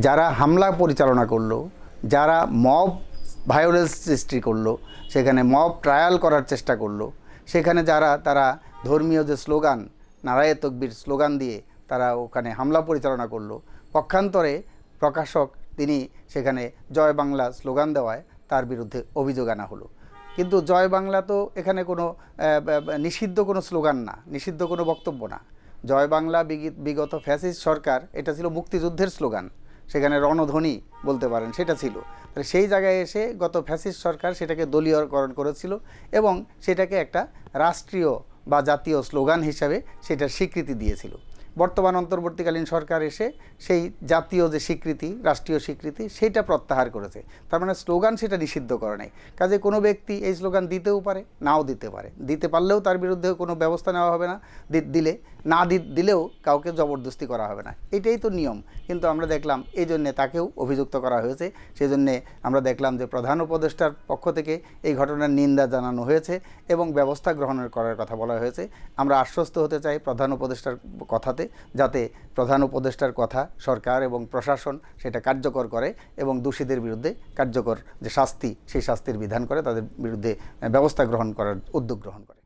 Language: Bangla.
যারা হামলা পরিচালনা করলো, যারা মব ভায়োলেন্স সৃষ্টি করলো, সেখানে মব ট্রায়াল করার চেষ্টা করলো, সেখানে যারা তারা ধর্মীয় যে স্লোগান নারায়ে তকবীর স্লোগান দিয়ে তারা ওখানে হামলা পরিচালনা করলো, পক্ষান্তরে প্রকাশক তিনি সেখানে জয় বাংলা স্লোগান দেওয়ায় তার বিরুদ্ধে অভিযোগ আনা হলো। কিন্তু জয় বাংলা তো এখানে কোনো নিষিদ্ধ কোনো স্লোগান না, নিষিদ্ধ কোনো বক্তব্য না। জয় বাংলা বিগত ফ্যাসিস্ট সরকার, এটা ছিল মুক্তিযুদ্ধের স্লোগান, সেখানে রণধ্বনি বলতে পারেন, সেটা ছিল। তাহলে সেই জায়গায় এসে গত ফ্যাসিস্ট সরকার সেটাকে দলীয়করণ করেছিল এবং সেটাকে একটা রাষ্ট্রীয় বা জাতীয় স্লোগান হিসাবে সেটার স্বীকৃতি দিয়েছিল। বর্তমান অন্তর্বর্তীকালীন সরকার এসে সেই জাতীয় যে স্বীকৃতি, রাষ্ট্রীয় স্বীকৃতি, সেটা প্রত্যাহার করেছে। তার মানে স্লোগান সেটা নিষিদ্ধ করে নাই। কাজে কোনো ব্যক্তি এই স্লোগান দিতেও পারে, নাও দিতে পারে। দিতে পারলেও তার বিরুদ্ধে কোনো ব্যবস্থা নেওয়া হবে না, দিলে না দিলেও কাউকে জবরদস্তি করা হবে না, এটাই তো নিয়ম। কিন্তু আমরা দেখলাম এই জন্যে তাকেও অভিযুক্ত করা হয়েছে। সেই জন্যে আমরা দেখলাম যে প্রধান উপদেষ্টার পক্ষ থেকে এই ঘটনার নিন্দা জানানো হয়েছে এবং ব্যবস্থা গ্রহণের করার কথা বলা হয়েছে। আমরা আশ্বস্ত হতে চাই প্রধান উপদেষ্টার কথাতে, যাতে প্রধান উপদেষ্টার কথা সরকার এবং প্রশাসন সেটা কার্যকর করে এবং দোষীদের বিরুদ্ধে কার্যকর যে শাস্তি, সেই শাস্তির বিধান করে, তাদের বিরুদ্ধে ব্যবস্থা গ্রহণ করার উদ্যোগ গ্রহণ করে।